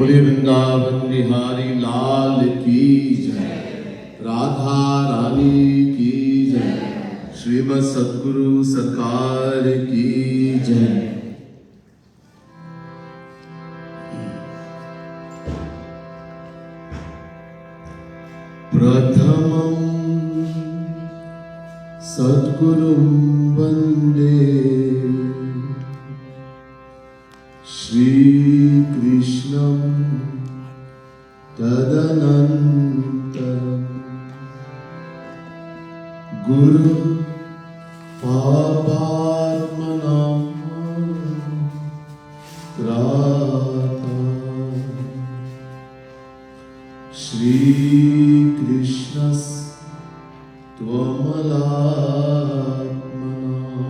बोले वृंदावन बिहारी लाल की जय, राधा रानी की जय, श्रीमद् सद्गुरु सरकार की जय। प्रथमं सद्गुरुं वन्दे श्रीकृष्णं तदनन्तरं गुरु पापात्मनां त्राता श्रीकृष्णस्त्वमलात्मना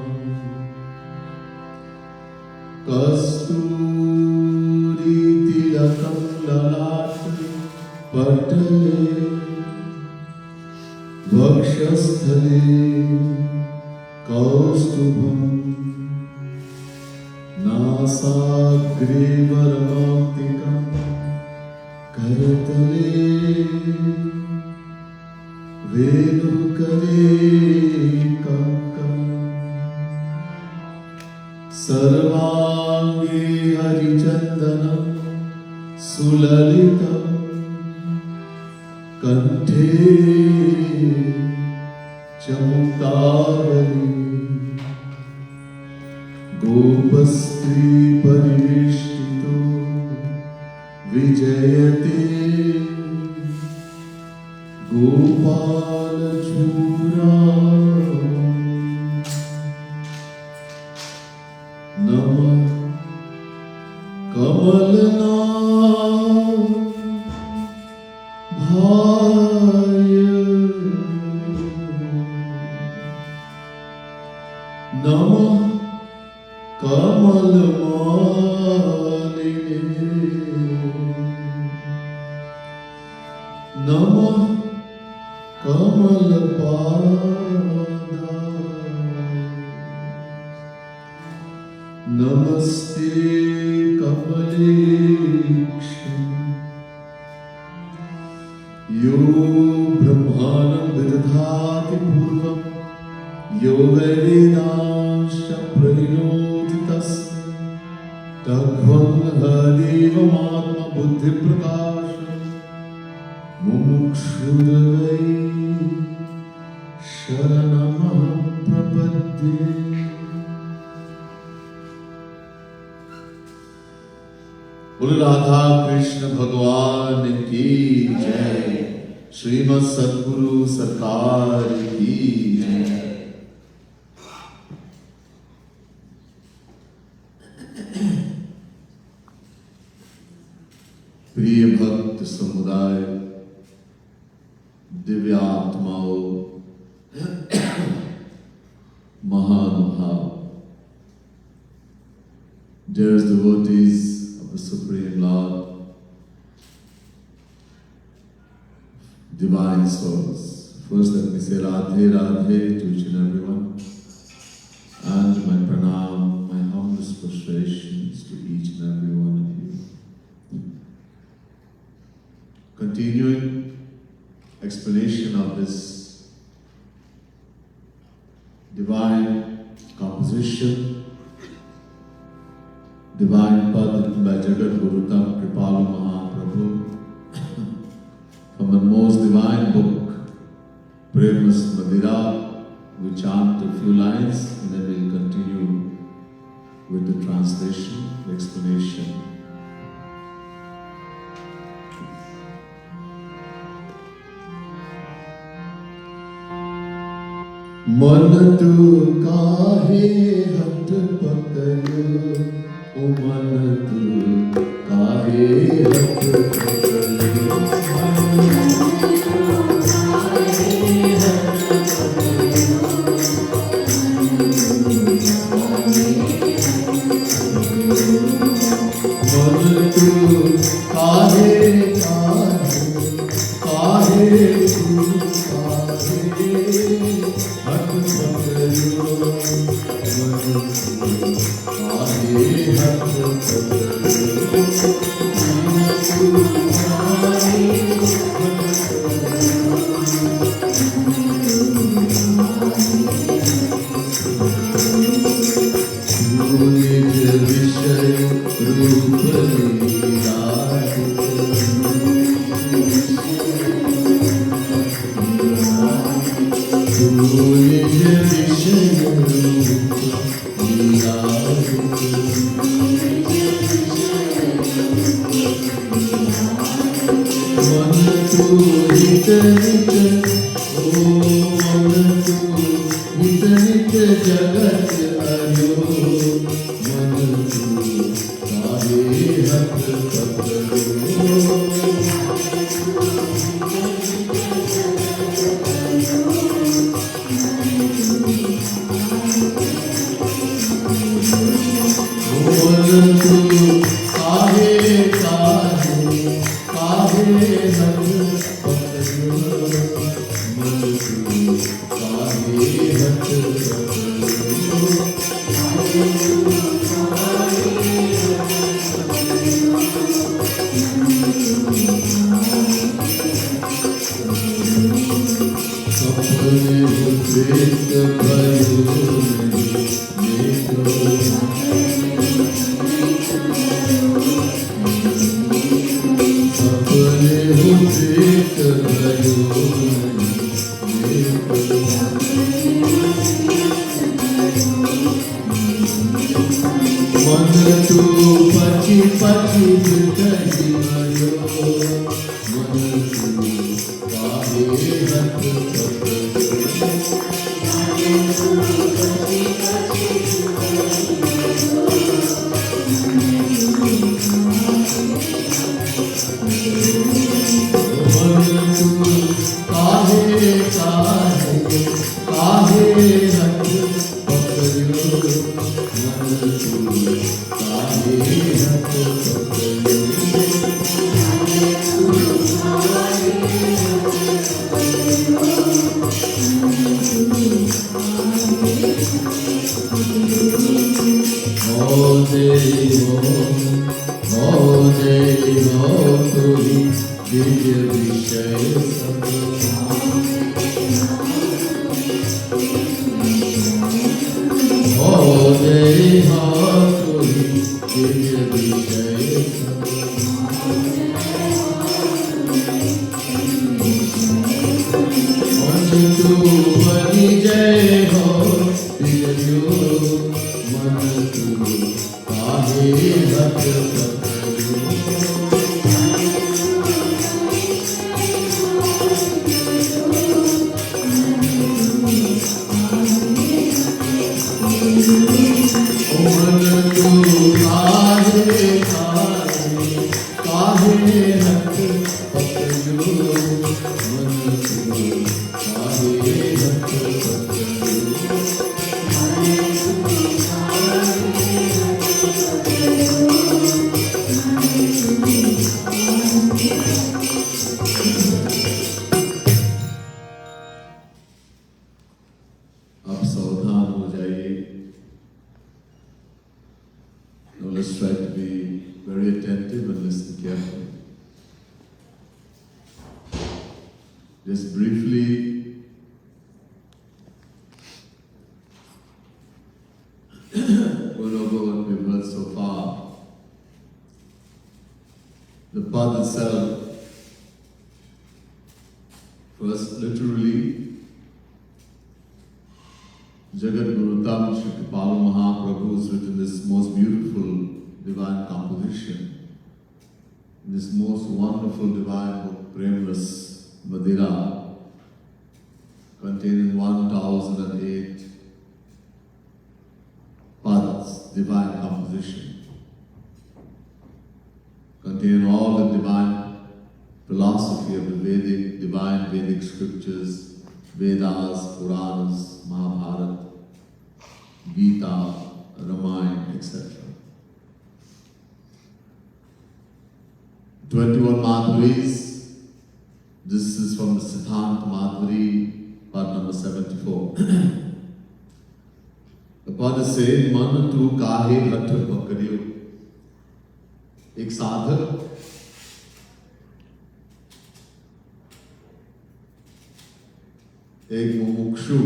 कस्तूरितिलकं ललाटे पटले वक्षस्थले कौस्तुभं नासाग्रे वरमाप्तिकं करतले वेणुकरे कंकणं सर्वांगे हरिचन्दनं सुललितं कंठे च मुक्तावली गोपस्त्री परिवेष्टितो विजयते गोपालचूरा नमः कमलनाभाय नमः कमलमालिने नमः कमलपादाय नमस्ते कमलेक्षणे यो ब्रह्माणं विदधाति पूर्वं यो वै वेदांश्च प्रणोति तस्मै तद्वन्हदेवमात्मबुद्धिप्रकाशं मुमुक्षुर्वै शरणमहं प्रपद्ये। बोल राधा कृष्ण भगवान की जय, श्रीमद् सद्गुरु सरकार की जय। प्रिय भक्त समुदाय, दिव्यात्माओं, महानुभाव, dearest devotees of the Supreme Lord, divine souls. First let me say Radhe Radhe to each and everyone, and my pranam, my humblest prostrations to each and every one of you. Continuing explanation of this divine composition, divine path written by Jagat Gurutam Kripalu Mahaprabhu from the most divine book, Premas Madira. We chant a few lines and then we'll continue with the translation, the explanation. मन तू काहे हट पकड़ो, ओ मन तू काहे हट पकड़ो, मन तू काहे काहे काहे तू काहे हट पकड़ो, विषय रूप लीलाय तू निज विषय रूप लीलाय मन तू हित नित ओ मन तू हित नित जगत अयो मन तू काहे हथ पकड़ो मन तू काहे काहे काहे हथ पकड़ो मन तू काहे हथ पकड़ो अपने प्रेत भयो देखो अपने प्रेत भयो मन तू पची पची कही भयो मन तू काहे हथ मन तू काहे काहे काहे हथ पकड़ो मन तू काहे हथ पकड़ो हो देवी हो तुही दिव्य विषय सब हो देवी हो तुही दिव्य विषय सब मन तू बनी जय हो प्रियो मन तू काहे हथ पकड़ो मन तू काहे काहे काहे हथ पकड़ो मन तू काहे हथ पकड़ो आप सावधान हो जाइए. Now let's try to be very attentive and listen carefully. Just briefly, going over what we've heard so far. The path itself, first literally, Jagat Guru Tam Shri Kripalu Mahaprabhu has written this most beautiful divine composition, this most wonderful divine book, Premras Madira, containing 1008 paths, divine composition, containing all the divine philosophy of the divine Vedic scriptures, Vedas, Puranas, Mahabharata, Gita, Ramayana, etc. 21 Madhuris. This is from the Siddhanta Madhuri, part number 74. The Pada says, Man tu kahe hath pakadiyo. एक साधक एक मुमुक्षु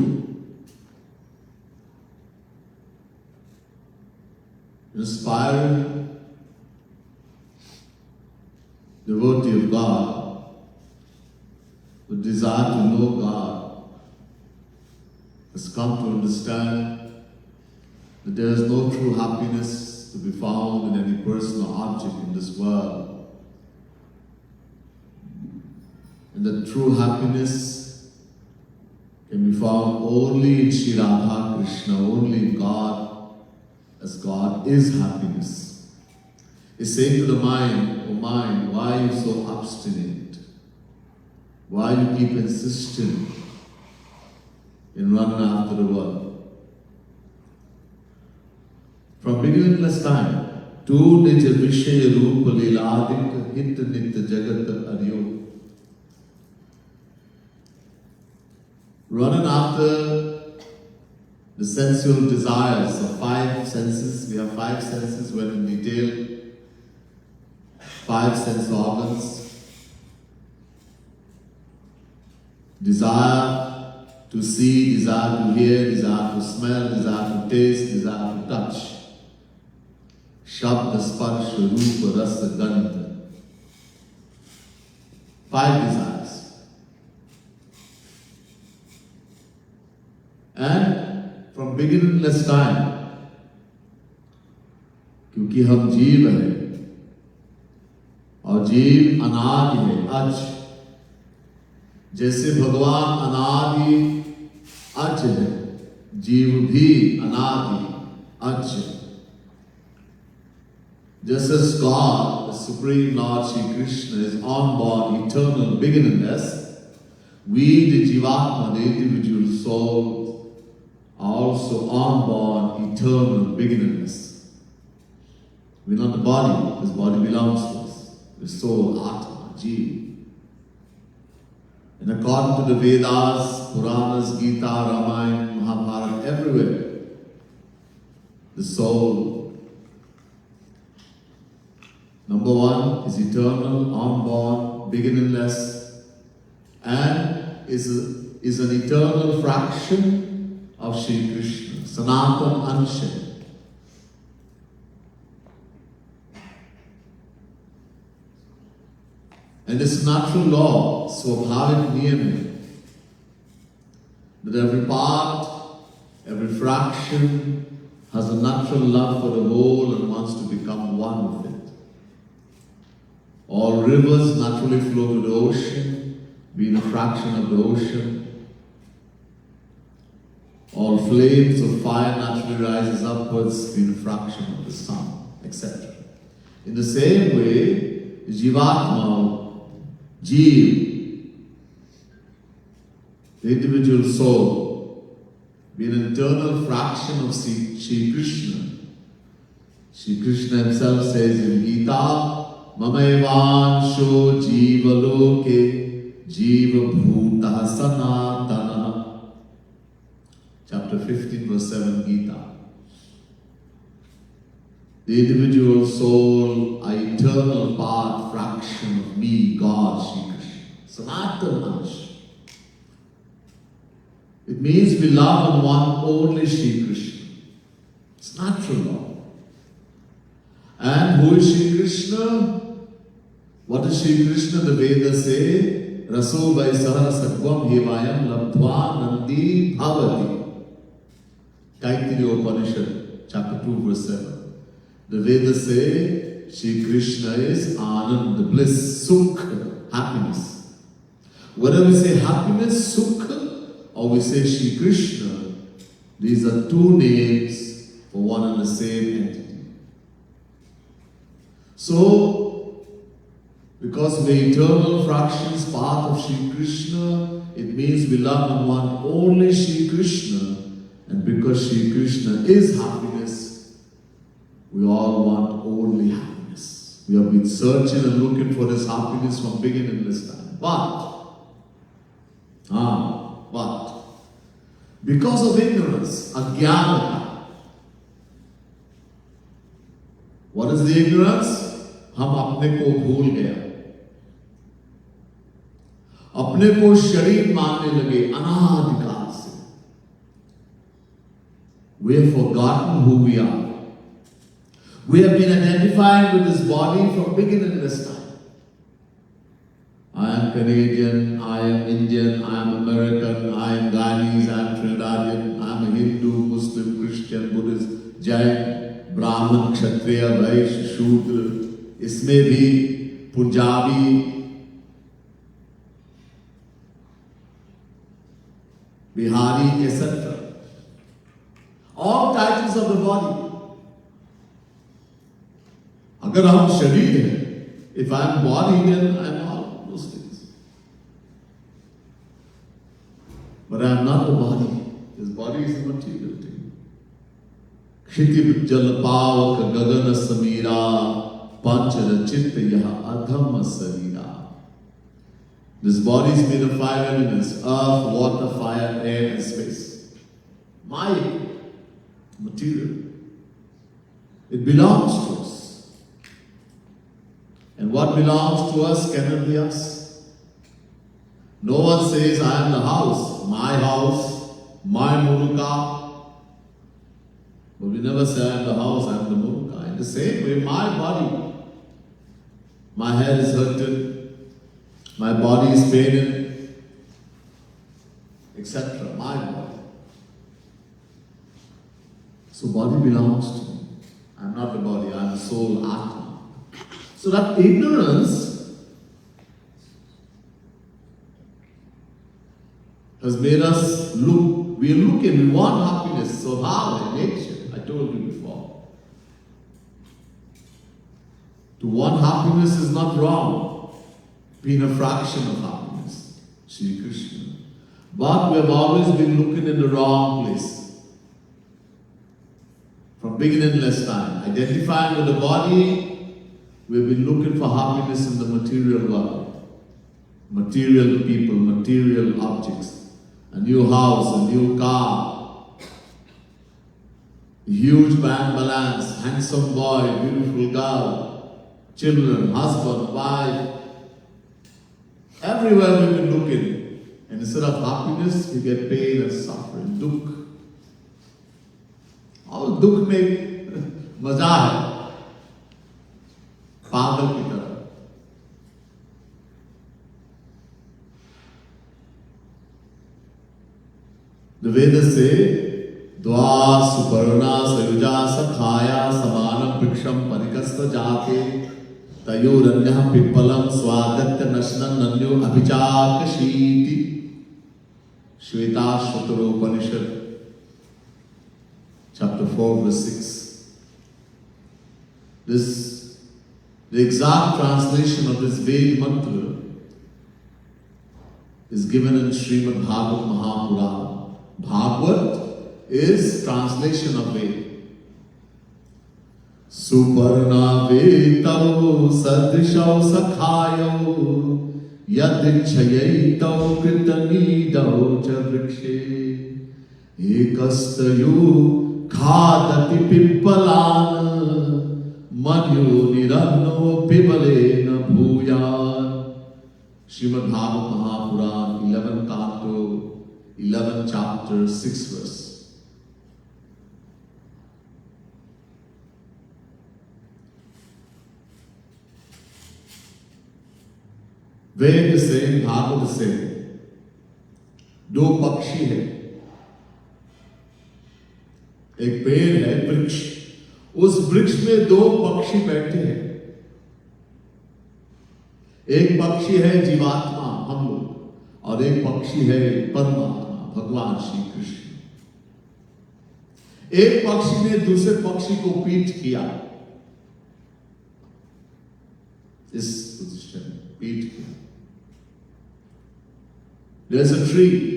inspiring devotee of God who desire to know God has come to understand that there is no true happiness to be found in any person or object in this world. And that true happiness can be found only in Sri Radha Krishna, only in God, as God is happiness. He's saying to the mind, "Oh mind, why are you so obstinate? Why you keep insisting in running after the world? From beginningless time, tu nij vishaya rupa leeladik hit nit jagat aryo." Running after the sensual desires of five senses. We have five senses, well in detail, five sense organs. Desire to see, desire to hear, desire to smell, desire to taste, desire to touch. Shabda, Sparsha, Rupa, Rasa, Gandha. Five desires. And from beginningless time, क्योंकि हम जीव हैं और जीव अनादि है, अज, जैसे भगवान अनादि अज है, जीव भी अनादि अज. Just as God, the Supreme Lord Shri Krishna, is unborn, eternal, beginningless, we, the Jivatma, the individual soul, are also unborn, eternal, beginningless. We're not the body. This body belongs to us. The soul, Atma, Jeev. And according to the Vedas, Puranas, Gita, Ramayana, Mahabharata, everywhere, the soul, number one, is eternal, unborn, beginningless, and is an eternal fraction of Shri Krishna, Sanatan Ansha. And this natural law, Swabhavik Niyam, that every part, every fraction has a natural love for the whole and wants to become one with it. All rivers naturally flow to the ocean, being a fraction of the ocean. All flames of fire naturally rises upwards, being a fraction of the sun, etc. In the same way, Jivatma, Jeev, the individual soul, being an eternal fraction of Shri Krishna. Shri Krishna himself says in Gita, Mamaevansho Jiva Loke Jiva Bhuta Sanatana. Chapter 15, verse 7, Gita. The individual soul, an eternal part, fraction of me, God, Shri Krishna. Sanatana Ansh. It means we love and want only Shri Krishna. It's natural law. And who is Shri Krishna? What does Shri Krishna, the Vedas say? Raso Vaisara Sattvam Hevayam Labdhva Nandi Bhavati. Taittiriya Upanishad, chapter 2, verse 7. The Vedas say Shri Krishna is Anand, the bliss, Sukh, happiness. Whether we say happiness, Sukh, or we say Shri Krishna, these are two names for one and the same entity. So, because we're eternal fractions, part of Shri Krishna, it means we love and want only Shri Krishna. And because Shri Krishna is happiness, we all want only happiness. We have been searching and looking for this happiness from beginningless time. But, because of ignorance, ajnana. What is the ignorance? हम अपने को भूल गया, अपने को शरीर मानने लगे अनादिकाल से. We have forgotten who we are. We have been identifying with this body from beginningless time. I am Canadian, I am Indian, I am American, I am Ghanese, I am Trinidadian, I am a Hindu, Muslim, Christian, Buddhist, Jain, Brahman, Kshatriya, Vaishya, Shudra, इसमें भी Punjabi, Bihari, etc. All titles of the body. अगर हम शरीर हैं, if I am body, then I am all those things. But I am not the body. This body is a material thing. क्षितिज जल पावक गगन Samira puncture चित्त यह अधम शरीरा. This body is made of five elements: earth, water, fire, air, and space. My material. It belongs to us. And what belongs to us cannot be us. No one says, I am the house, my muruka. But we never say, I am the house, I am the muruka. In the same way, my body, my head is hurted, my body is pained, etc. My body. So body belongs to me. I am not the body, I am the soul, Atma. So that ignorance has made us look, we are looking, we want happiness, so how? In nature, I told you before. To want happiness is not wrong, being a fraction of happiness, Sri Krishna. But we have always been looking in the wrong place. From beginningless time, identifying with the body, we've been looking for happiness in the material world. Material people, material objects. A new house, a new car, huge bank balance, handsome boy, beautiful girl, children, husband, wife. Everywhere we've been looking. And instead of happiness, we get pain and suffering, dukh. All dukh mein maza hai. पागल की तरह. The Vedas say, Dva suparna sayuja sakhaya samanam bhiksham parikasta jate tayoranyah pipalam swagatya nashnan nanyo abhichakashiti. Shvetashvatara Upanishad, chapter 4, verse 6. The exact translation of this Ved mantra is given in Srimad Bhagavad Mahapurana. Bhagavad is translation of Ved. Suparna Vedau Sadrishau Sakhayo Yadikshayatau Kritanidau Chavrikshe Ekastayu Khadati Pippalana Manyu Niranno Pibalena Bhuyan. Srimad Bhagavad Mahapurana, 11th canto, 11th chapter, 6th verse. Ved is saying, Bhagavad is saying, दो पक्षी है, एक पेड़ है, वृक्ष. उस वृक्ष में दो पक्षी बैठे हैं. एक पक्षी है जीवात्मा, हम लोग, और एक पक्षी है परमात्मा, भगवान श्री कृष्ण. एक पक्षी ने दूसरे पक्षी को पीठ किया. इस पोजीशन में पीठ किया. There's a tree.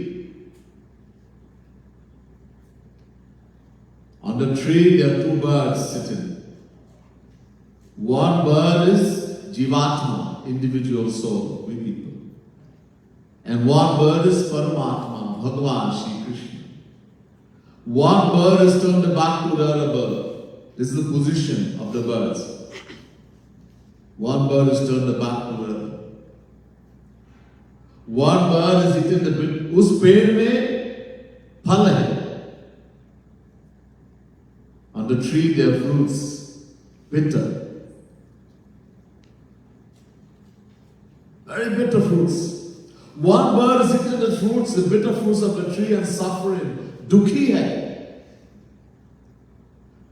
On the tree there are two birds sitting. One bird is Jivatma, individual soul, we people. And one bird is Paramatma, Bhagavan Shri Krishna. One bird is turned back to the other bird. This is the position of the birds. One bird is turned back to the other. One bird is eating the bit. उस पेड़ में फल है. On the tree there are fruits. Bitter. Very bitter fruits. One bird is eating the fruits, the bitter fruits of the tree and suffering. Dukhi hai.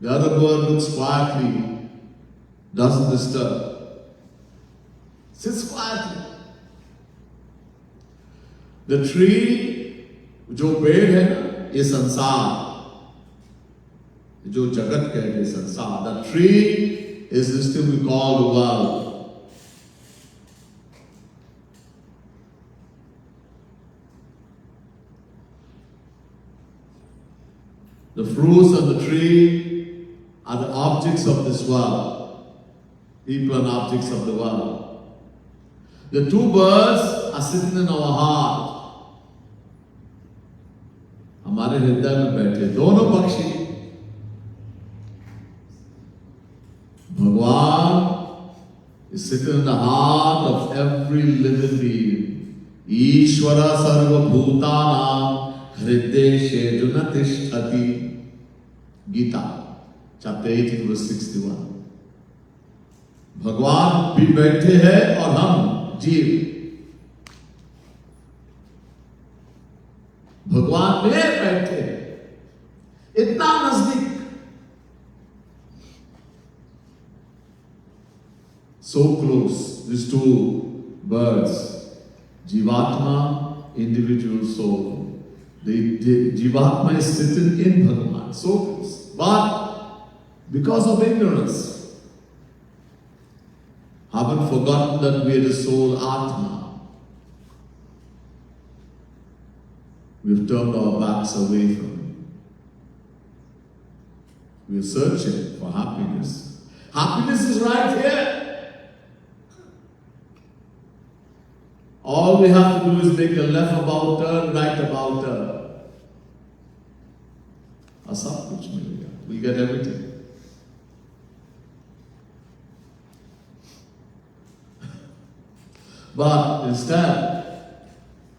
The other bird looks quietly, doesn't disturb. Sits quietly. The tree, जो पेड़ है ना, ये संसार, जो जगत कहते हैं संसार. The tree is this thing we call the world. The fruits of the tree are the objects of this world. People and objects of the world. The two birds are sitting in our heart. हमारे हृदय में बैठे दोनों पक्षी. Bhagwan is sitting in the heart of every living being. Ishvara sarva bhutanam hrideshe junatishthati. Gita, chapter 18, verse 61. भगवान भी बैठे हैं और हम जीव. भगवान में बैठे हैं, इतना नजदीक. So close, these two birds, Jivatma, individual soul. The Jivatma is sitting in Bhagavan, so close. But because of ignorance, haven't forgotten that we are the soul Atma. We've turned our backs away from Him. We're searching for happiness. Happiness is right here. All we have to do is make a left about turn, right about turn. सब कुछ मिलेगा. We get everything. But instead,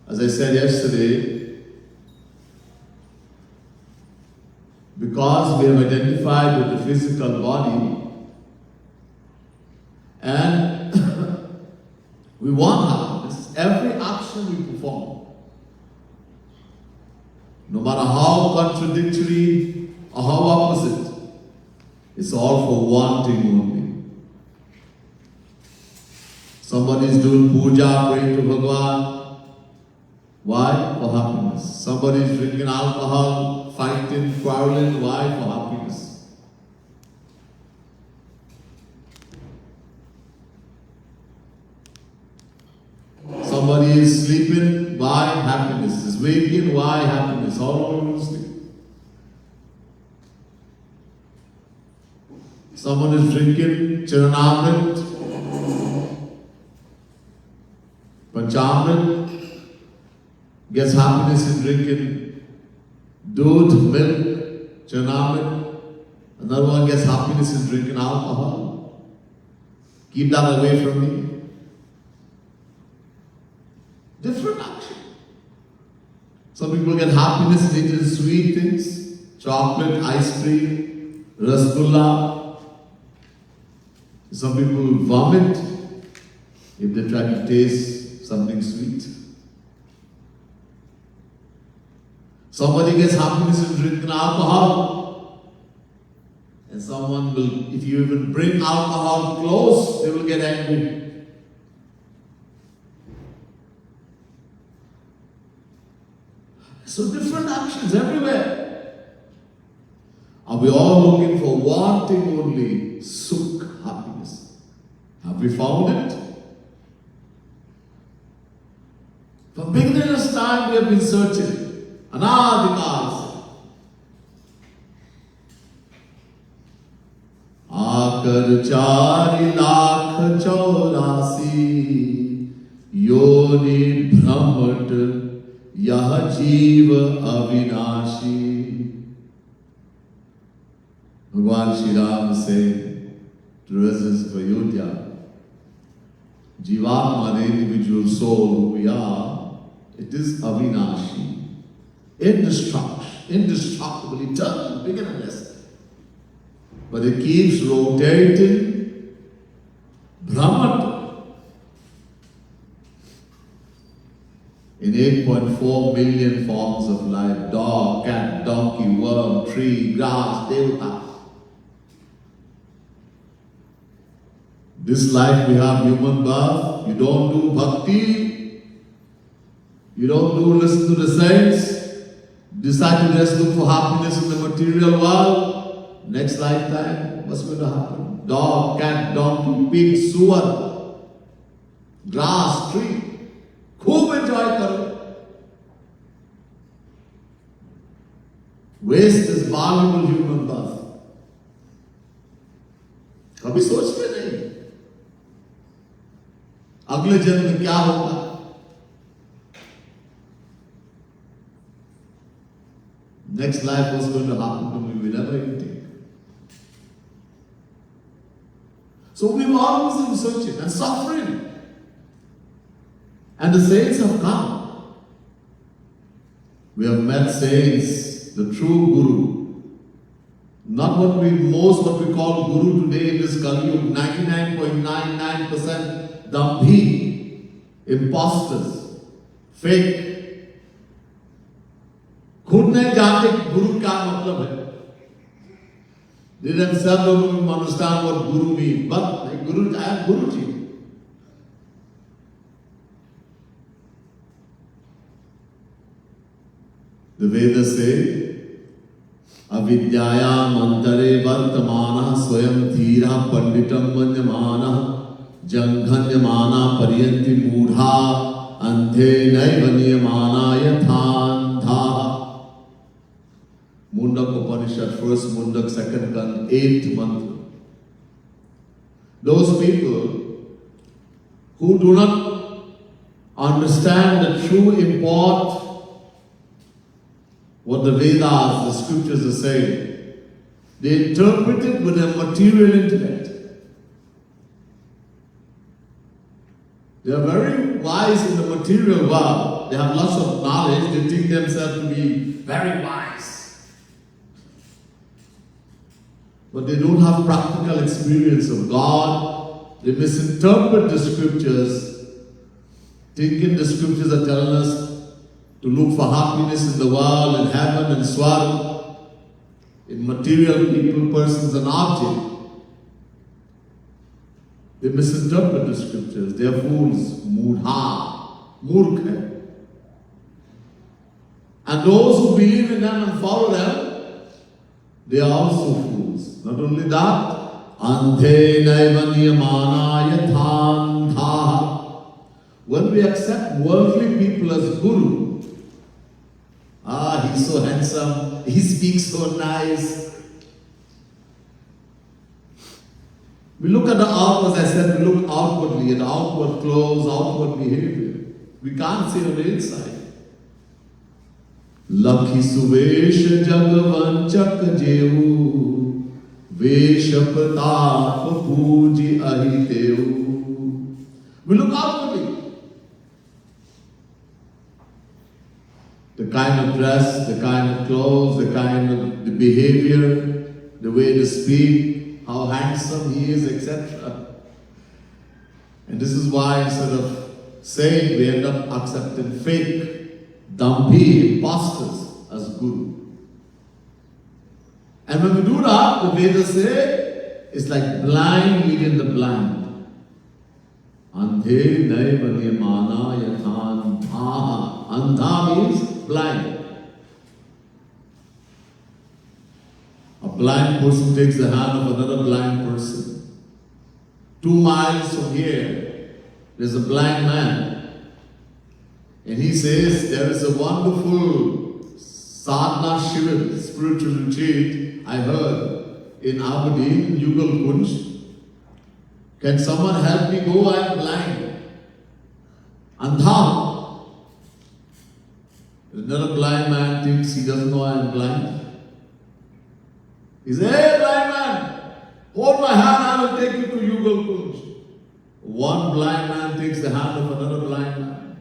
as I said yesterday, because we have identified with the physical body and we want happiness, every action we perform, no matter how contradictory or how opposite, it's all for one thing only. Somebody is doing puja, praying to Bhagavan. Why? For happiness. Somebody is drinking alcohol, fighting, quarreling. Why? For happiness. Somebody is sleeping. Why? Happiness. Is waking. Why? Happiness. All over those things. Someone is drinking Charanamrit, Panchamrit, gets happiness in drinking Doodh, milk, Charanamrit. Another one gets happiness in drinking alcohol. Keep that away from me. Different action. Some people get happiness in eating sweet things, chocolate, ice cream, rasgulla. Some people vomit if they try to taste something sweet. Somebody gets happiness in drinking alcohol. And someone will, if you even bring alcohol close, they will get angry. So different actions everywhere. Are we all looking for one thing only? Sukh, happiness. Have we found it? From beginner's time we have been searching. Anadikal. आकर 4,84,000 योनि भ्रमट यह जीव अविनाशी. भगवान श्री राम से to residents of Ayodhya, Jivatma, the individual soul who we are, it is avinashi, indestructible, eternal, beginningless. but it keeps rotating. Brahman. In 8.4 million forms of life, dog, cat, donkey, worm, tree, grass, devata. This life we have human birth, you don't do bhakti, you don't do listen to the saints, decide to just look for happiness in the material world, next lifetime, what's going to happen? Dog, cat, donkey, pig, sewer, grass, tree. खूब enjoy करो. Waste is valuable human birth. कभी सोचते नहीं अगले जन्म में क्या होगा. Next life was going to happen to me, we never even think. So we were always in searching and suffering. And the saints have come. We have met saints, the true Guru. Not what we call Guru today in this Kali Yuga, 99.99% Dambhi, imposters, fake. खुद नहीं जानते गुरु क्या मतलब है. They themselves don't even understand what Guru means. But like Guru, I am Guruji. The Vedas say, Avidyayam antare vartamana swayam dhira panditam manyamana janghanyamana paryanti mudha anthe naivaniyamana yathandha. Mundak Upanishad, first Mundak, second Kan, 8th mantra. Those people who do not understand the true import what the Vedas, the scriptures are saying, they interpret it with their material intellect. They are very wise in the material world. They have lots of knowledge. They think themselves to be very wise. But they don't have practical experience of God. They misinterpret the scriptures, thinking the scriptures are telling us to look for happiness in the world, in heaven and swarga, in material people, persons and objects. They misinterpret the scriptures. They are fools, murkha. And those who believe in them and follow them, they are also fools. Not only that, anthe naivaniyamana yathandha. When we accept worldly people as guru, he's so handsome, he speaks so nice. We look at the outward, as I said, we look outwardly at outward clothes, outward behavior. We can't see on the inside. Lakhi suvesh jagvanchak jevu vesha pratap puji ahiteu. We look outwardly. The kind of dress, the kind of clothes, the kind of the behavior, the way to speak, how handsome he is, etc. And this is why instead of saying, we end up accepting fake, dambhi, imposters as guru. And when we do that, the Vedas say, it's like blind leading the blind. Andhe naiva niyamana yathan dhaha. Andha means blind. A blind person takes the hand of another blind person. 2 miles from here, there's a blind man. And he says, there is a wonderful sadhana shivir, spiritual retreat, I heard, in Aberdeen, Yugal Kunj. Can someone help me go? I am blind. Andha. Another blind man thinks he doesn't know I am blind. He says, hey blind man, hold my hand, I will take you to Yugal Kunj. One blind man takes the hand of another blind man.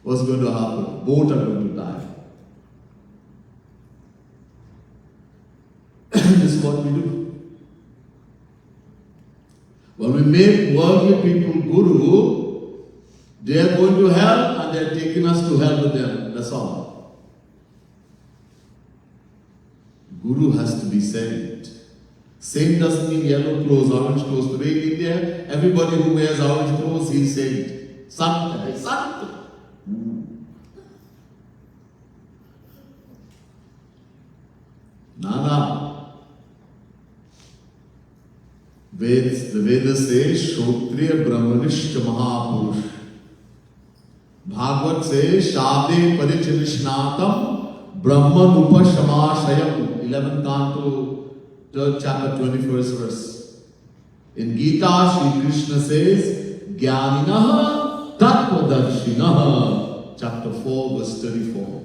What's going to happen? Both are going to die. what we do. When we make worldly people guru, they are going to hell and they are taking us to hell with them. That's all. Guru has to be saint. Saint doesn't mean yellow clothes, orange clothes. Today in India, everybody who wears orange clothes, he is saint. Sant. Sant. Nana. The Veda says, Shrotriya Brahmanishcha Mahapurush. Bhagavad says, Shade Parichanishnātam Brahman Upashamashayam. 11th canto, 3rd chapter, 21st verse. In Gita, Shri Krishna says, Jnaninaha Tattvadarshinaha. Chapter 4, verse 34.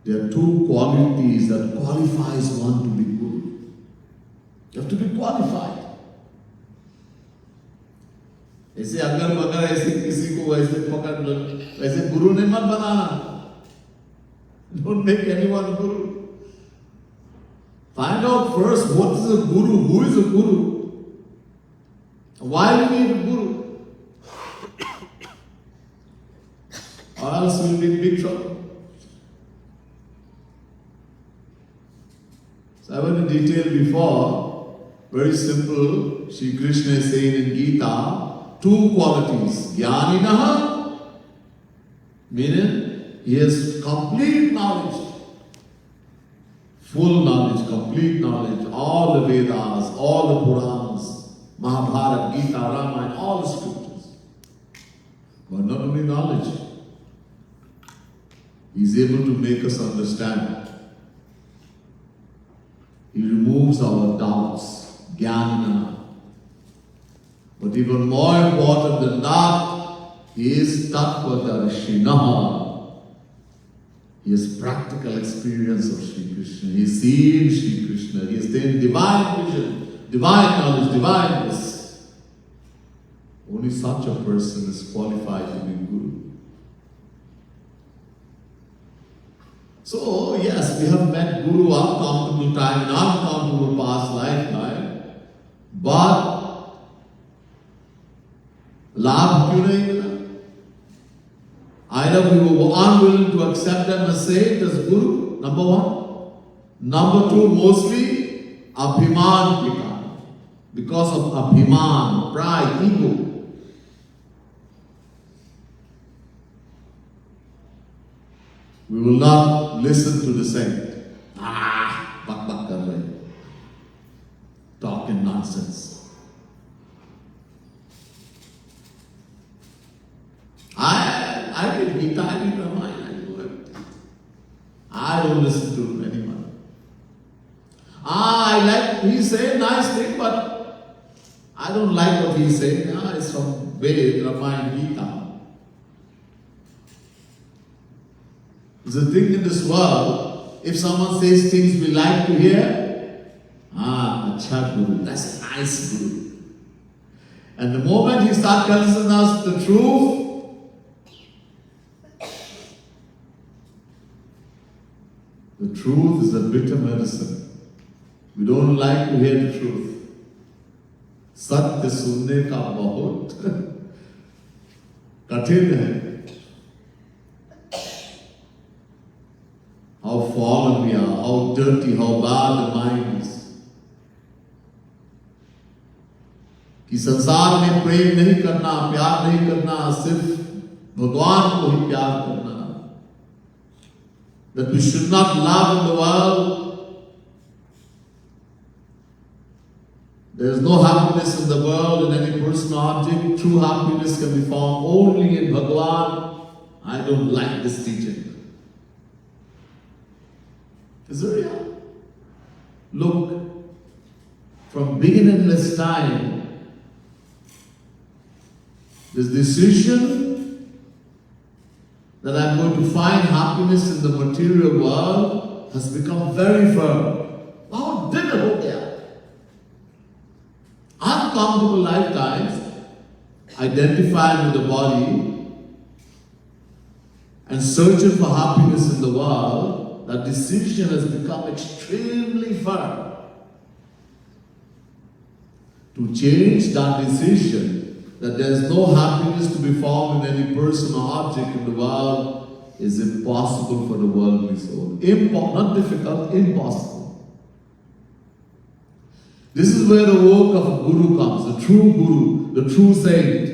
There are two qualities that qualifies one to be guru. You have to be qualified. ऐसे अगर मगर ऐसे किसी को वैसे पकड़ लो, वैसे गुरु ने मत बनाना. Don't make anyone guru. Find out first what is a guru, who is a guru, why we need a guru, or else we'll be in big trouble. So I went in detail before, very simple. Shri Krishna is saying in Gita, two qualities. Jnaninaha, meaning he has complete knowledge, full knowledge, complete knowledge, all the Vedas, all the Puranas, Mahabharata, Gita, Ramayana, all the scriptures. But not only knowledge, he is able to make us understand. He removes our doubts, jnana. But even more important than that, he is tattvadarshinaha. He has practical experience of Shri Krishna. He has seen Shri Krishna. He has attained divine vision, divine knowledge, divine bliss. Only such a person is qualified to be guru. So, yes, we have met Guru uncountable time, in uncountable past lifetime, but labh kyun nahi mila? Either we were unwilling to accept them as saint, as Guru, number one. Number two, mostly abhiman pika, because of abhiman, pride, ego. We will not listen to the saint. Bak bak kar rahe, talking nonsense. I read Gita, I read Ramayana, I do it. I don't listen to anyone. I like, he's saying nice thing, but I don't like what he's saying. It's from Ved, Ramayana, Gita. There's a thing in this world, if someone says things we like to hear, acha Guru, that's a nice Guru. And the moment he starts telling us the truth, the truth is a bitter medicine. We don't like to hear the truth. Satya sunne ka bahut kathin hai. How fallen we are, how dirty, how bad the mind is. कि संसार में प्रेम नहीं करना, प्यार नहीं करना, सिर्फ भगवान को ही प्यार करना. That we should not love in the world. There is no happiness in the world in any person or object. True happiness can be found only in Bhagwan. I don't like this teaching. Is it real? Look, from beginningless time, this decision that I'm going to find happiness in the material world has become very firm. How did it go there? Uncountable lifetimes, identified with the body, and searching for happiness in the world, that decision has become extremely firm. To change that decision, that there is no happiness to be found in any person or object in the world, is impossible for the worldly soul. Not difficult, impossible. This is where the work of a guru comes, the true guru, the true saint.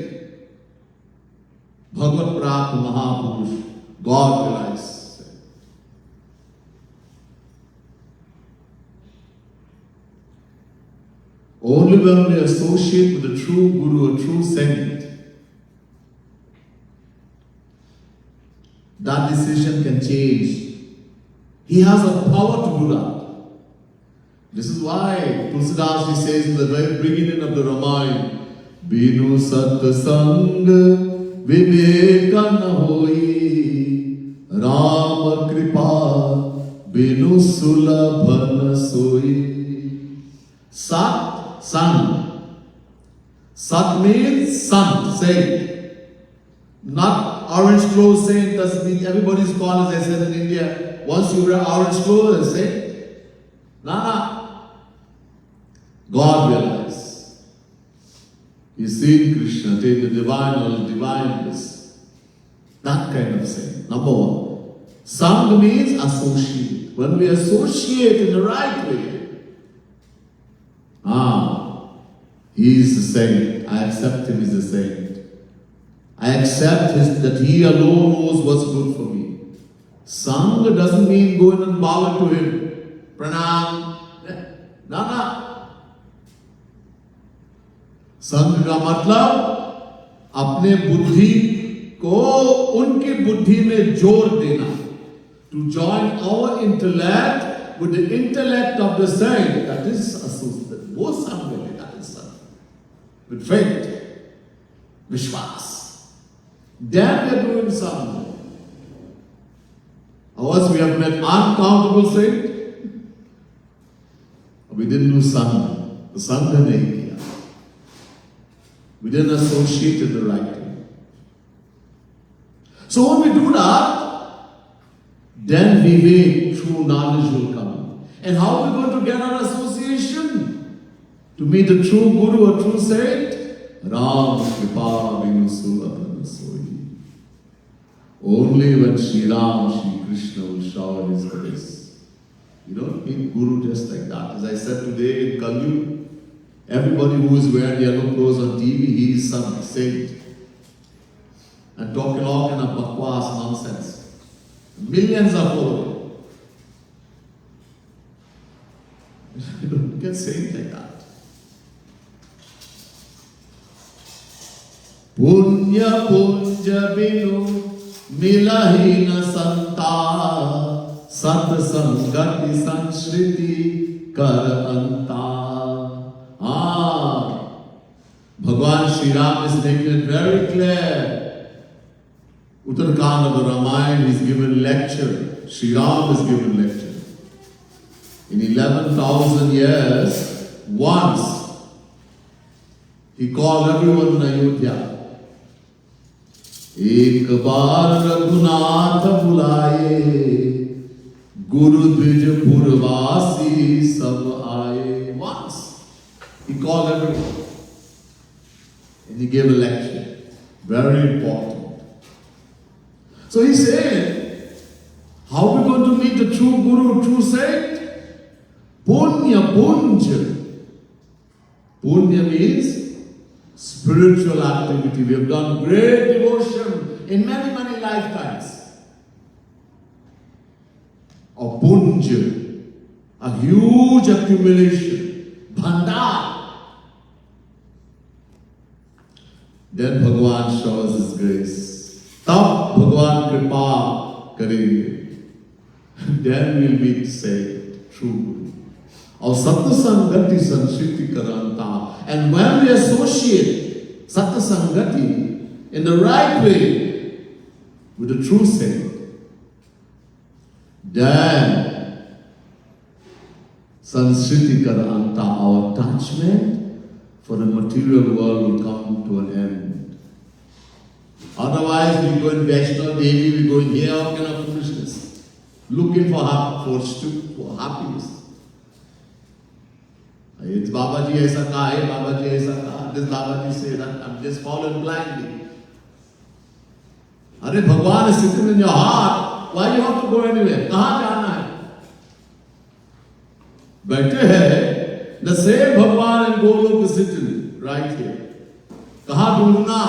Bhagavad Prapta Mahapurush, God realized. Only when we associate with a true guru, a true saint, that decision can change. He has the power to do that. This is why Tulsidas says in the very beginning of the Ramayana, Binu Sat Sang Viveka na hoi, Rama Kripa Binu Sulabha na soi. Sat, sun. Sat means sun, saint. Not orange clothes saint, doesn't mean everybody's called, as I said in India, once you wear orange clothes, they say, nah. God realized. He's seen Krishna, take the divine or divine bliss. That kind of saint. Number one. Sang means associate. When we associate in the right way, he is the saint. I accept him as a saint. I accept that he alone knows what's good for me. Sangha doesn't mean going and bow to him. Pranam. No. संघ का मतलब अपने बुद्धि को उनकी बुद्धि में जोड़ देना. To join our intellect with the intellect of the saint. That is associated. वो संघ है, that is संघ. With faith, Vishwas. Then we are doing संघ. Ours we have met uncountable saints. We didn't do संघ. The संघ नहीं किया. We didn't associate in the right way. So when we do that, then Vivek, true knowledge will come. And how are we going to get our association? To meet the true guru or true saint? Ram Kripa Vinusula Soi. Only when Sri Ram, Sri Krishna will shower his grace. You don't meet guru just like that. As I said today in Kali, everybody who is wearing yellow clothes on TV, he is some saint. And talking all kind of bakwas nonsense. Millions are following. You don't get saint like that. Punya punja binu milahi na santa, sat sangati sanshriti kar anta. Bhagwan Sri Ram is making it very clear. Uttarakhand of the Ramayana is given lecture. Sri Ram is given lecture. In 11,000 years, once, he called everyone in Ayodhya. Ek baar Raghunath bulaye, Guru Dvij Purvasi sab aaye. Once, he called everyone. And he gave a lecture. Very important. So he said, how are we going to meet the true guru, true saint? Punya punja. Punya means spiritual activity. We have done great devotion in many, many lifetimes. A punja, a huge accumulation, bhandar. Then Bhagwan shows his grace. Tab Bhagwan Kripa karenge. Then we'll meet saint, true Guru. Or Satsangati Sanshriti Karanta. And when we associate Satsangati in the right way with the true saint, then Sanshriti Karanta, our attachment for the material world will come to an end. Otherwise, we go in Vaishnav Devi, we go in here, all kind of foolishness. Looking for happiness. It's Babaji aisa kaha, hey Babaji aisa kaha. This Babaji say that I'm just following blindly. Arey Bhagwan is sitting in your heart. Why you have to go anywhere? Kahan jana hai? Baithe hai. The same Bhagwan in Golok is sitting right here. Kahan dhoondna?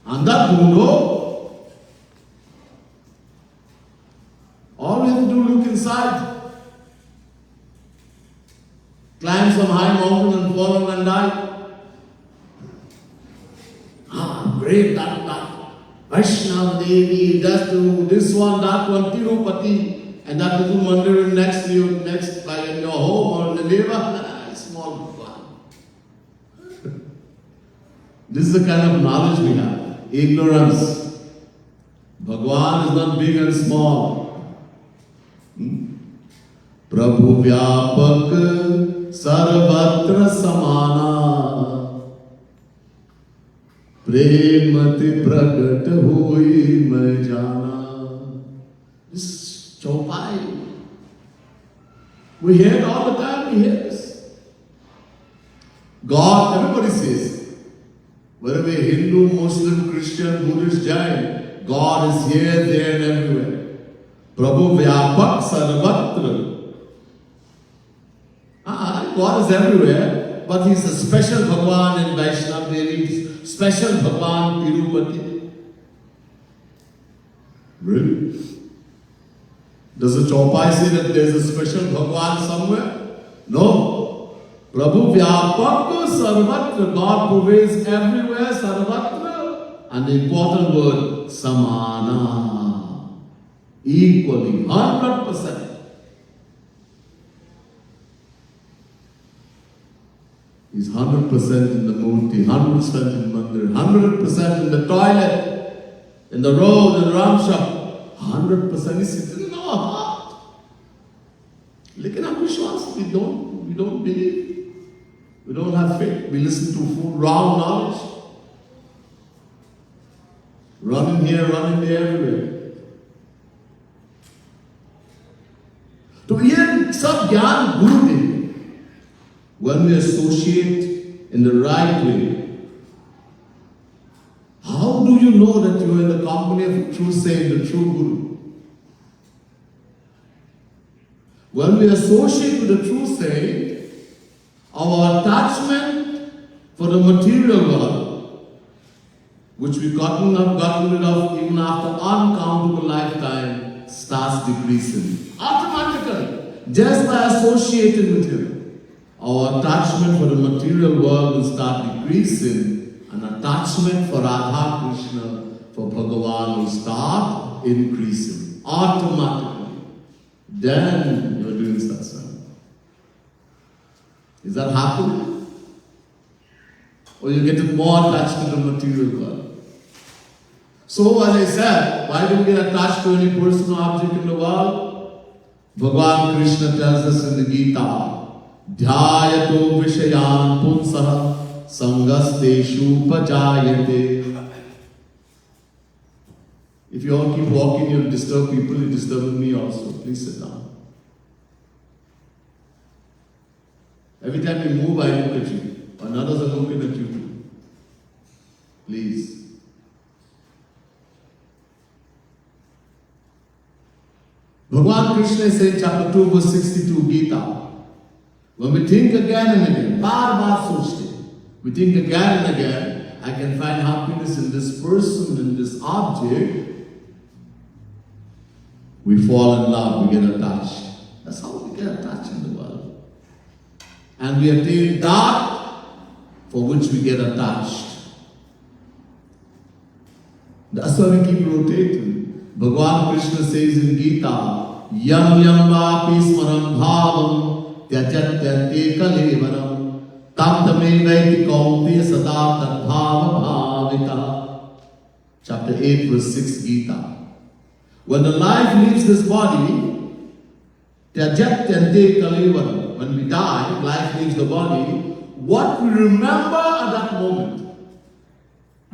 Andar dhoondho. All we have to do is look inside. Climb some high mountain and fall and die. Great that Vaishnav Devi does do this one, that one, Tirupati, and that little mandir next to you, next by in your home or in the neighbor. Small one. This is the kind of knowledge we have. Ignorance. Bhagwan is not big and small. Prabhu Vyapak Sarvatra Samana Premati Pragat Hui Mai Jana. This Chaupai. We hear it all the time, we hear this. God, everybody says, whether we're Hindu, Muslim, Christian, Buddhist, Jain, God is here, there, and everywhere. Prabhu Vyapak Sarvatra. God is everywhere, but He's a special Bhagwan in Vaishnav Devi, special Bhagwan Tirupati. Really? Does the Chaupai say that there's a special Bhagwan somewhere? No. Prabhu Vyapak Sarvatra. God pervades everywhere, Sarvatra. And the important word, Samana. Equally, 100%. He's 100% in the Murti, 100% in Mandir, 100% in the toilet, in the road, in the ram shop. 100% is sitting in our heart. Lekin hum vishwas, we don't believe. We don't have faith. We listen to wrong knowledge. Running here, running there, everywhere. To hear sab gyan Guru Dev. When we associate in the right way, how do you know that you are in the company of a true saint, the true Guru? When we associate with the true saint, our attachment for the material world, which we've gotten rid of even after uncountable lifetime, starts decreasing. Automatically, just by associating with Him. Our attachment for the material world will start decreasing, and attachment for Radha Krishna, for Bhagavan will start increasing automatically. Then you are doing satsang. Is that happening? Or you get more attached to the material world? So, as I said, why do we get attached to any person or object in the world? Bhagavan Krishna tells us in the Gita, Dhyayato Vishayan Punsaha Sangasteshu Pajayate. If you all keep walking, you'll disturb people, you're disturbing me also. Please sit down. Every time you move, I look at you. And others are looking at you too. Please. Bhagavan Krishna said, chapter 2, verse 62, Gita. When we think again and again, baar sochte, we think again and again, I can find happiness in this person, in this object. We fall in love, we get attached. That's how we get attached in the world. And we attain that for which we get attached. That's why we keep rotating. Bhagavan Krishna says in Gita, Yam yam vapi smaram bhavam Tyajatyante kalevaram Tam tame vaiti kaunteya sada tadbhava bhavita. Chapter 8, verse 6, Gita. When the life leaves this body, Tyajatyante kalevaram. When we die, life leaves the body. What we remember at that moment,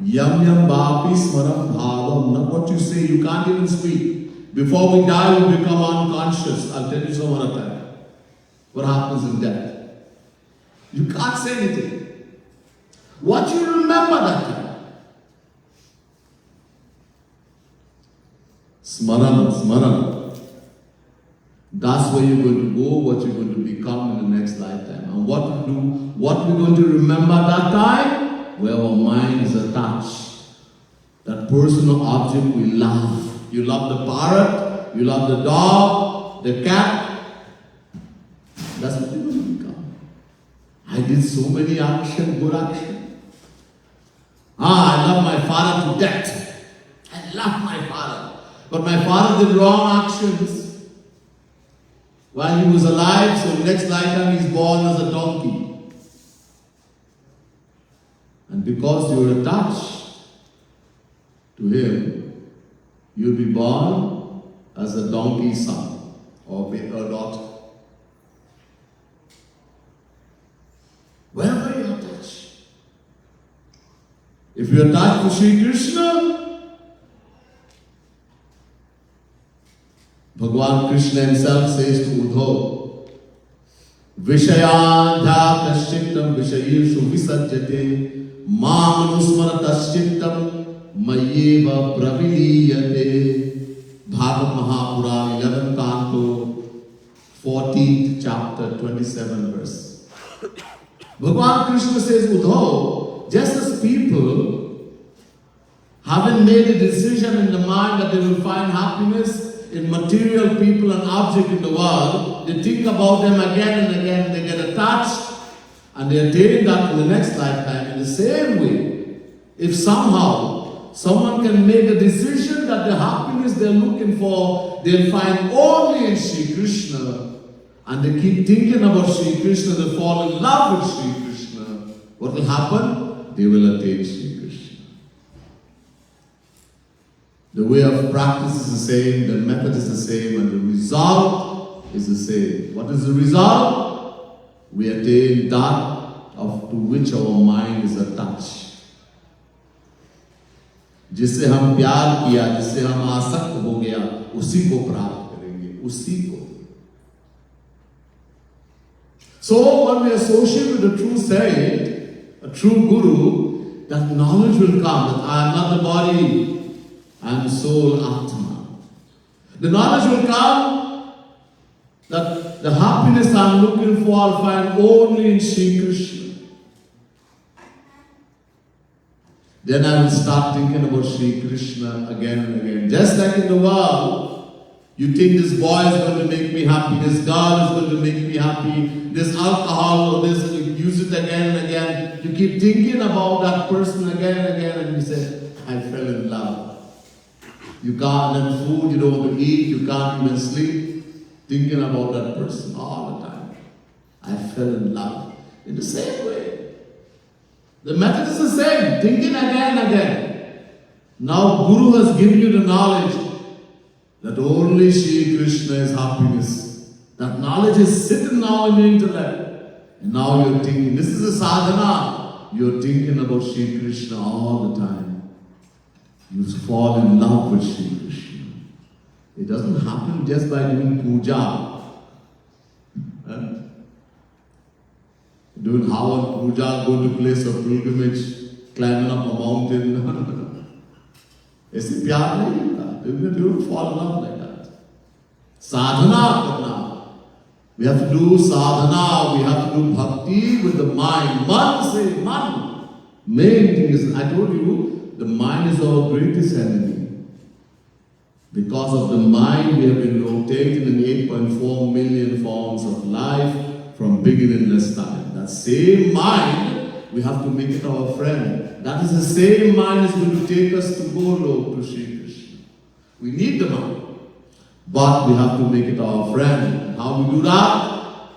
Yam yam vapi smaram bhavam. Not what you say, you can't even speak. Before we die, we become unconscious. I'll tell you some other time. What happens in death? You can't say anything. What do you remember that time? Smaran. That's where you're going to go, what you're going to become in the next lifetime. And what we're going to remember that time? Where our mind is attached. That person or object we love. You love the parrot, you love the dog, the cat. That's what you're going to become. I did so many action, good action. I love my father to death. I love my father. But my father did wrong actions while he was alive, so next lifetime he's born as a donkey. And because you're attached to him, you'll be born as a donkey's son or a daughter. Wherever you're attached. If you're attached to Sri Krishna, Bhagavan Krishna himself says to Uddhav, Vishayadhyataschittam vishayeshu visajjate mamanusmarataschittam mayeva praviliyate. Bhagavad Mahapurana, 11th canto, 14th chapter, 27 verse. Bhagavan Krishna says, Uddhav, just as people haven't made a decision in the mind that they will find happiness in material people and object in the world, they think about them again and again, they get attached, and they attain that in the next lifetime. In the same way, if somehow someone can make a decision that the happiness they're looking for, they'll find only in Sri Krishna, and they keep thinking about Sri Krishna, they fall in love with Sri Krishna, what will happen? They will attain Sri Krishna. The way of practice is the same, the method is the same, and the result is the same. What is the result? We attain that to which our mind is attached. जिससे हम प्यार किया, जिससे हम आसक्त हो गया, उसी को प्राप्त करेंगे, उसी को. So when we associate with a true saint, a true guru, that knowledge will come that I am not the body, I am soul, Atma. The knowledge will come that the happiness I am looking for I'll find only in Sri Krishna. Then I will start thinking about Sri Krishna again and again. Just like in the world, you think this boy is going to make me happy, this girl is going to make me happy, this alcohol or this, you use it again and again. You keep thinking about that person again and again, and you say, I fell in love. You can't have food, you don't want to eat, you can't even sleep, thinking about that person all the time. I fell in love. In the same way. The method is the same, thinking again and again. Now Guru has given you the knowledge that only Sri Krishna is happiness. That knowledge is sitting now in your intellect. And now you're thinking, this is a sadhana. You're thinking about Sri Krishna all the time. You fall in love with Sri Krishna. It doesn't happen just by doing puja. Doing Havan puja, go to place of pilgrimage, climbing up a mountain. ऐसे प्यार नहीं होता. You don't fall in love like that. Sadhana karna. We have to do sadhana, we have to do bhakti with the mind. Man say, man. Main thing is, I told you, the mind is our greatest enemy. Because of the mind, we have been rotating in 8.4 million forms of life from beginningless time. That same mind, we have to make it our friend. That is the same mind is going to take us to Golok, to Sri Krishna. We need the mind. But we have to make it our friend. How we do that?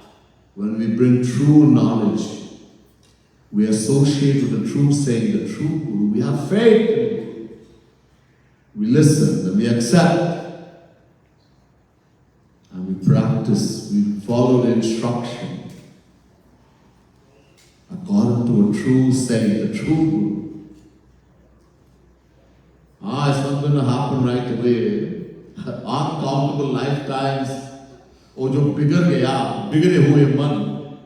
When we bring true knowledge. We associate with the true saint, the true guru. We have faith in the guru. We listen and we accept. And we practice. We follow the instruction. According to a true saint, a true guru. come right away. Uncountable lifetimes. Oh, jo bigare hue man.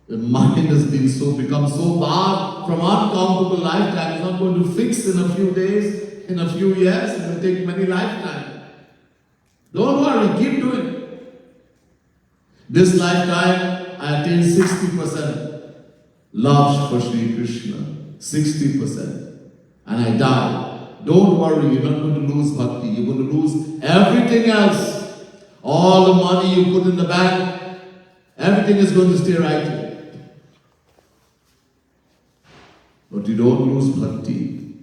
The mind has become so bad from uncountable lifetimes. It's not going to fix in a few days, in a few years. It will take many lifetimes. Don't worry, keep doing it. This lifetime, I attained 60% love for Sri Krishna. 60%. And I die. Don't worry, you're not going to lose bhakti. You're going to lose everything else. All the money you put in the bank, everything is going to stay right here. But you don't lose bhakti.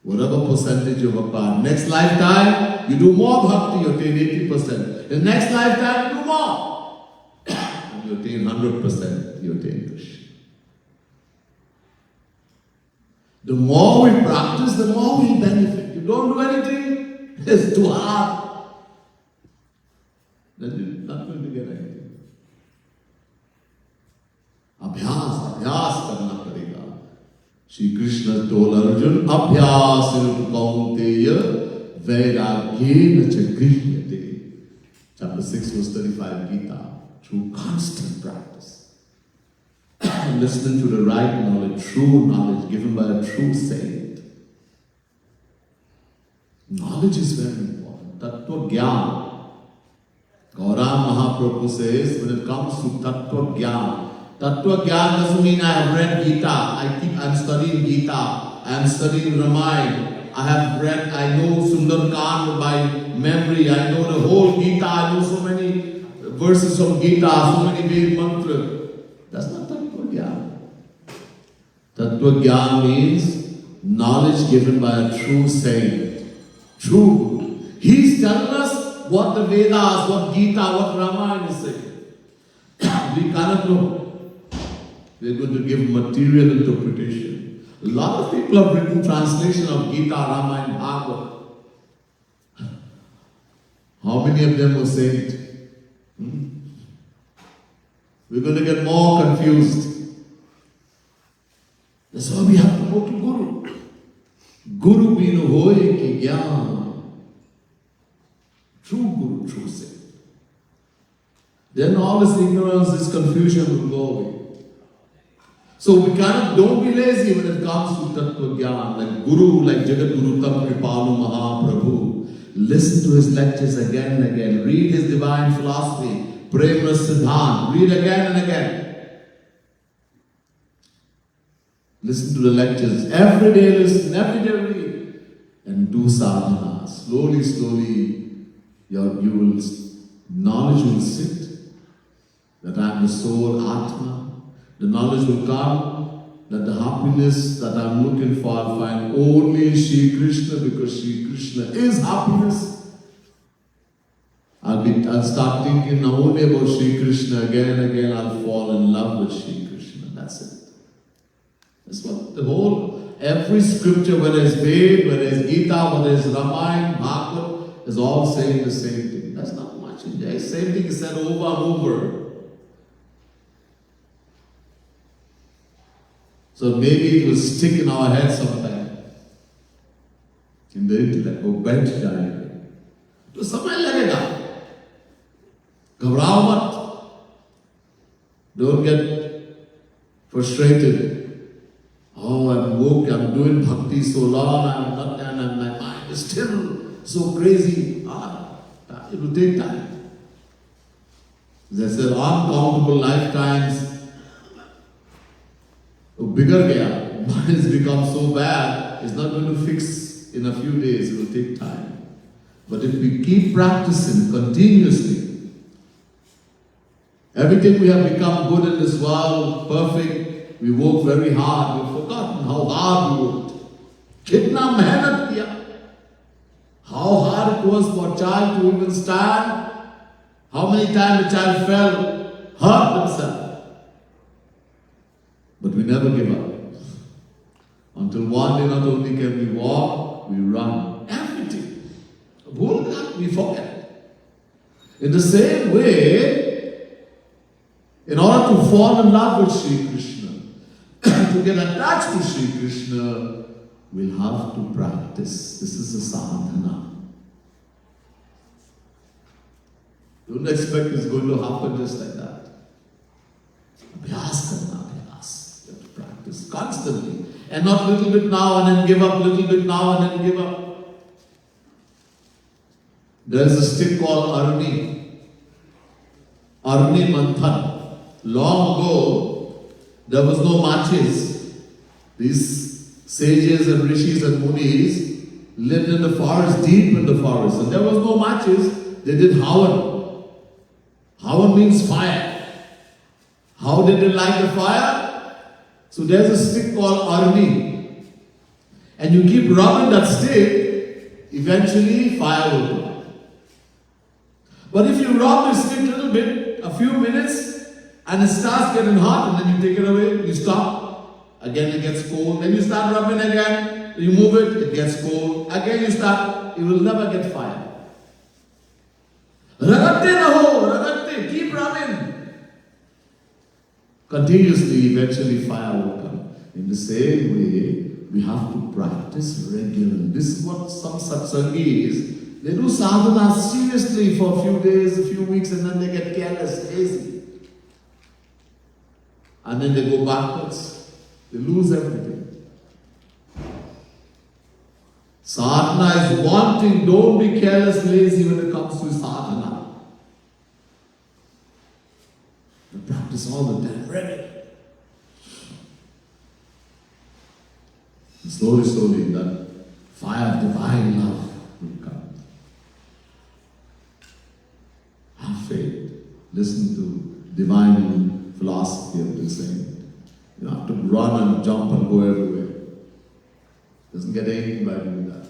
Whatever percentage you acquire. Next lifetime, you do more bhakti, you attain 80%. The next lifetime, you do more. And you attain 100%, you attain Krishna. The more we practice, the more we benefit. You don't do anything, it's too hard. Then you're not going to get anything. Abhyas karna padega. Shri Krishna told Arjun, Abhyas kaunteya vairagyena cha grihyate. Chapter 6 verse 35 Gita. Through constant practice. Listening to the right knowledge, true knowledge given by a true saint. Knowledge is very important. Tattva Gyan. Gaurang Mahaprabhu says, when it comes to Tattva Gyan doesn't mean I have read Gita. I'm studying Gita. I'm studying Ramayana. I know Sundarkand by memory. I know the whole Gita. I know so many verses of Gita, so many Ved mantras. That's not Tattva Gyan. Tattva Gyan means knowledge given by a true saint. True. He's telling us what the Vedas, what Gita, what Ramayana is saying. We cannot know. We're going to give material interpretation. A lot of people have written translation of Gita, Ramayana, Bhagavad. How many of them were saved? We're going to get more confused. That's why we have to go to Guru. Guru binu hoy ki gyan. True Guru, true saint. Then all this ignorance, this confusion will go away. So we don't be lazy when it comes to Tattva Gyan. Like Guru, like Jagat Guru Tam Kripalu Mahaprabhu. Listen to his lectures again and again. Read his divine philosophy. Prema Siddhant. Read again and again. Listen to the lectures. Every day listen, every day read. And do sadhana. Slowly, slowly, knowledge will sit. That I am the soul, Atma. The knowledge will come that the happiness that I am looking for, I'll find only in Shri Krishna, because Shri Krishna is happiness. I'll start thinking only about Shri Krishna again and again. I'll fall in love with Shri Krishna. That's it. That's what every scripture, whether it's Ved, whether it's Gita, whether it's Ramayana, Bhagavad, is all saying the same thing. That's not much in there. Same thing is said over and over. So maybe it will stick in our head sometime. In the intellect, वो बैठ जाएगा. तो समय लगेगा. घबराओ मत. Don't get frustrated. Oh, I'm doing bhakti so long, and my mind is still so crazy. It will take time. As I said, uncountable lifetimes. Bigger gaya, mind has become so bad, it's not going to fix in a few days, it will take time. But if we keep practicing continuously, everything we have become good in this world, perfect, we work very hard, we've forgotten how hard we worked. Kitna mehnat kiya. How hard it was for a child to even stand, how many times the child fell, hurt himself. But we never give up. Until one day not only can we walk, we run. Everything. We forget. In the same way, in order to fall in love with Sri Krishna, to get attached to Sri Krishna, we'll have to practice. This is a sadhana. Don't expect it's going to happen just like that. Abhyas karna, abhyas. You have to practice constantly. And not little bit now and then give up, little bit now and then give up. There's a stick called Arni. Arni Manthan. Long ago, there was no matches. These sages and rishis and munis lived in the forest, deep in the forest. And there was no matches. They did havan. Havan means fire. How did they light the fire? So there's a stick called Arni. And you keep rubbing that stick, eventually fire will come. But if you rub the stick a little bit, a few minutes, and it starts getting hot, and then you take it away, you stop, again it gets cold, then you start rubbing again, you move it, it gets cold, again you start, it will never get fire. Ragatte raho, ragatte, keep rubbing. Continuously, eventually fire will come. In the same way, we have to practice regularly. This is what some satsangi is. They do sadhana seriously for a few days, a few weeks, and then they get careless, lazy. And then they go backwards. They lose everything. Sadhana is one thing. Don't be careless, lazy when it comes to sadhana. You practice all the time, regularly. And slowly, slowly, that fire of divine love will come. Have faith. Listen to divine philosophy of this saying. You don't have to run and jump and go everywhere. Doesn't get anything by doing that.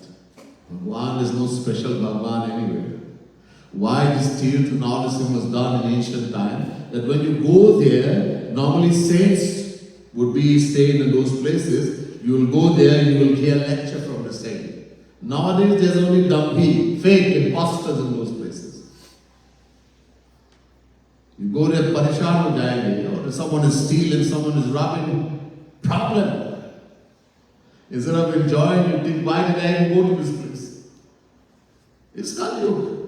Bhagwan is no special Bhagwan anywhere. Why this Tirth and all this thing was done in ancient time? That when you go there, normally saints would be staying in those places. You will go there and you will hear lecture from the saint. Nowadays there's only dumpy, fake imposters in those places. You go there, parishan ho jayenge, or someone is stealing, someone is robbing, problem. Instead of enjoying, you think, why did I even go to this place? It's not you.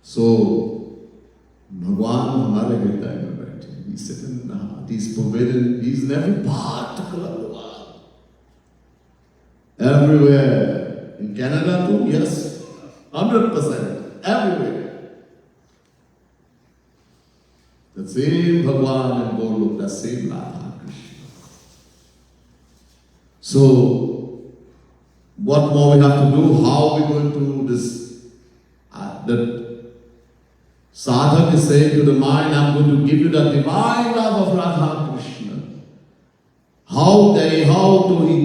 So, Bhagwan हमारे हृदय में बैठे. He's sitting in the heart. He's pervaded. He's in every particle of the world. Everywhere. In Canada too? Yes. 100%. Everywhere. The same Bhagwan and Golok, the same Radha Krishna. So, what more we have to do? How are we going to do this? That Sadhak is saying to the mind, I'm going to give you the divine love of Radha Krishna. How to he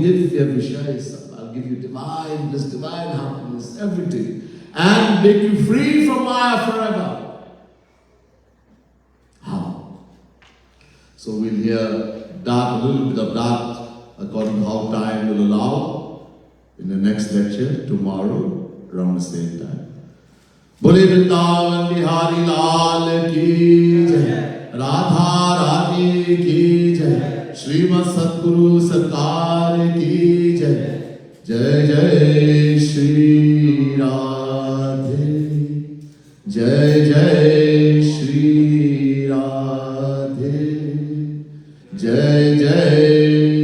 divya vishaya. I'll give you divine bliss, divine happiness, everything. And make you free from Maya forever. How? So we'll hear that, a little bit of that, according to how time will allow, in the next lecture, tomorrow, around the same time. बोले वृंदावन बिहारी लाल की जय, राधा रानी की जय, श्रीमद् सद्गुरु सरकार की जय, जय जय श्री राधे, जय जय श्री राधे, जय जय